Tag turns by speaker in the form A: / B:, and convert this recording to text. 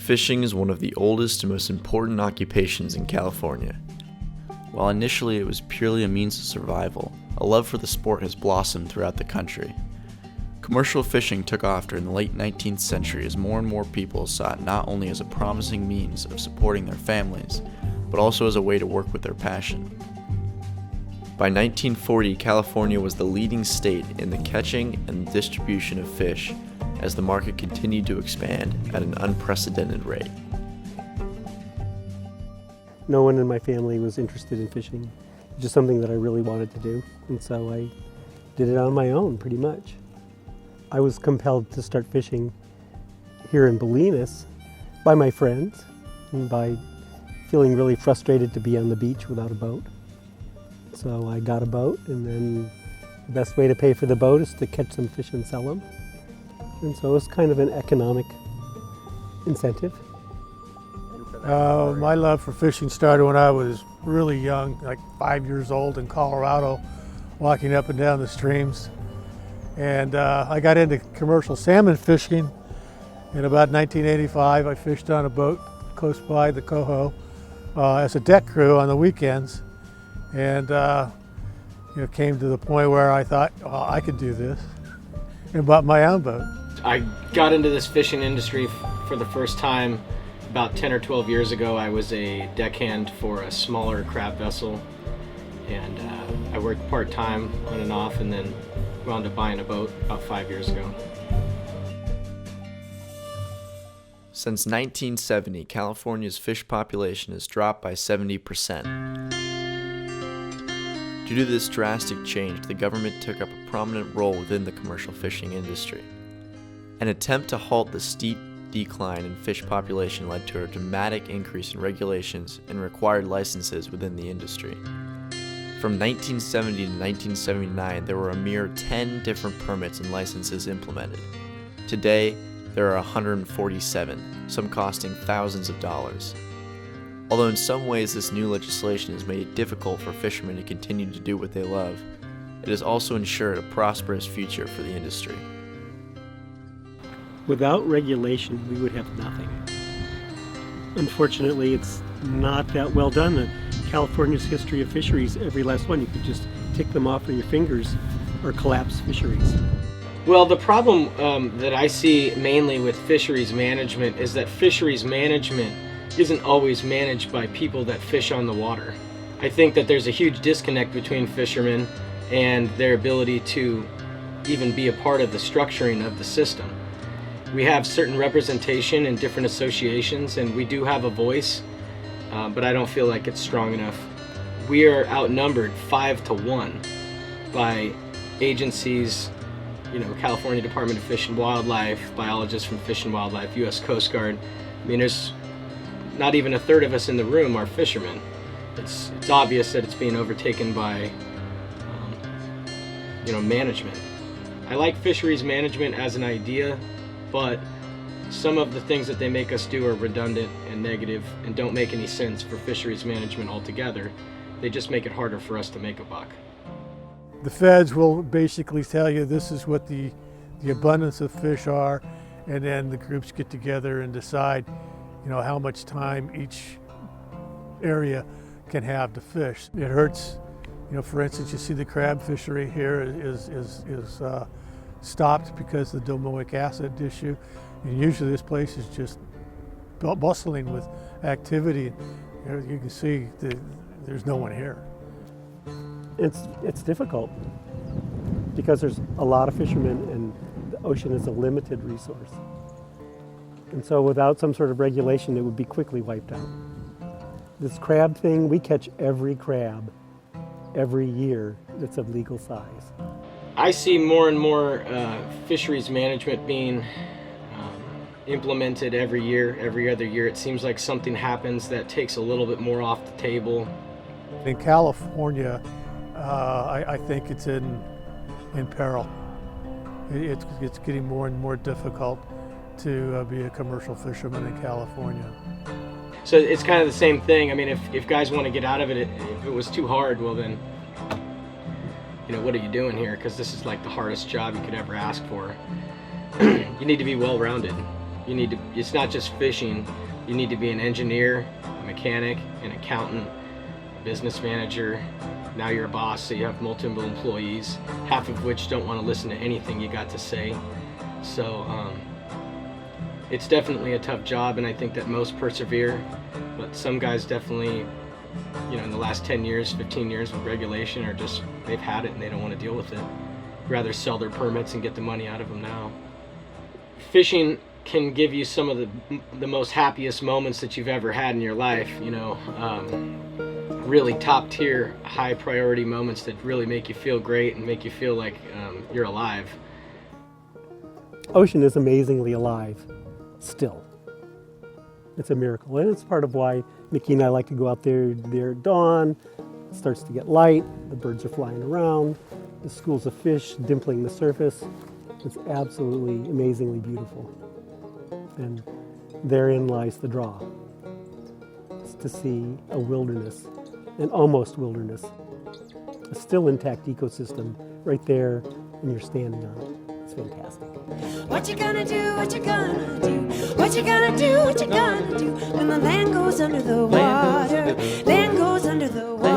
A: Fishing is one of the oldest and most important occupations in California. While initially it was purely a means of survival, a love for the sport has blossomed throughout the country. Commercial fishing took off during the late 19th century as more and more people saw it not only as a promising means of supporting their families, but also as a way to work with their passion. By 1940, California was the leading state in the catching and distribution of fish, as the market continued to expand at an unprecedented rate.
B: No one in my family was interested in fishing, just something that I really wanted to do, and so I did it on my own pretty much. I was compelled to start fishing here in Bolinas by my friends and by feeling really frustrated to be on the beach without a boat. So I got a boat, and then the best way to pay for the boat is to catch some fish and sell them. And so it was kind of an economic incentive.
C: My love for fishing started when I was really young, like 5 years old in Colorado, walking up and down the streams. And I got into commercial salmon fishing in about 1985. I fished on a boat close by the Coho as a deck crew on the weekends. And came to the point where I thought, well, I could do this, and bought my own boat.
D: I got into this fishing industry for the first time about 10 or 12 years ago. I was a deckhand for a smaller crab vessel, and I worked part-time on and off, and then wound up buying a boat about 5 years ago.
A: Since 1970, California's fish population has dropped by 70%. Due to this drastic change, the government took up a prominent role within the commercial fishing industry. An attempt to halt the steep decline in fish population led to a dramatic increase in regulations and required licenses within the industry. From 1970 to 1979, there were a mere 10 different permits and licenses implemented. Today, there are 147, some costing thousands of dollars. Although in some ways this new legislation has made it difficult for fishermen to continue to do what they love, it has also ensured a prosperous future for the industry.
B: Without regulation, we would have nothing. Unfortunately, it's not that well done. California's history of fisheries, every last one, you could just tick them off with your fingers, or collapse fisheries.
D: Well, the problem that I see mainly with fisheries management is that fisheries management isn't always managed by people that fish on the water. I think that there's a huge disconnect between fishermen and their ability to even be a part of the structuring of the system. We have certain representation in different associations, and we do have a voice, but I don't feel like it's strong enough. We are outnumbered 5-1 by agencies, California Department of Fish and Wildlife, biologists from Fish and Wildlife, U.S. Coast Guard. I mean, there's not even a third of us in the room are fishermen. It's obvious that it's being overtaken by, management. I like fisheries management as an idea, but some of the things that they make us do are redundant and negative and don't make any sense for fisheries management altogether. They just make it harder for us to make a buck.
C: The feds will basically tell you this is what the abundance of fish are, and then the groups get together and decide how much time each area can have to fish. It hurts. For instance, you see the crab fishery here is stopped because of the domoic acid issue. And usually this place is just bustling with activity. You can see there's no one here.
B: It's difficult because there's a lot of fishermen and the ocean is a limited resource. And so without some sort of regulation, it would be quickly wiped out. This crab thing, we catch every crab every year that's of legal size.
D: I see more and more fisheries management being implemented every year, every other year. It seems like something happens that takes a little bit more off the table.
C: In California, I think it's in peril. It's getting more and more difficult to be a commercial fisherman in California.
D: So it's kind of the same thing. I mean, if guys want to get out of it, if it was too hard, well then, what are you doing here? Because this is like the hardest job you could ever ask for. You need to be well-rounded. It's not just fishing. You need to be an engineer, a mechanic, an accountant, a business manager. Now you're a boss, so you have multiple employees, half of which don't want to listen to anything you got to say. So it's definitely a tough job, and I think that most persevere, but some guys definitely, in the last 10 years, 15 years with regulation, they've had it and they don't want to deal with it. Rather sell their permits and get the money out of them now. Fishing can give you some of the most happiest moments that you've ever had in your life, really top tier, high priority moments that really make you feel great and make you feel like you're alive.
B: Ocean is amazingly alive, still. It's a miracle, and it's part of why Mickey and I like to go out there at dawn. It starts to get light, the birds are flying around, the schools of fish dimpling the surface. It's absolutely amazingly beautiful. And therein lies the draw. It's to see a wilderness, an almost wilderness, a still intact ecosystem right there, and you're standing on it. It's fantastic.
E: What you gonna do, what you gonna do, what you gonna do, what you gonna do when the land goes under the water, land goes under the water.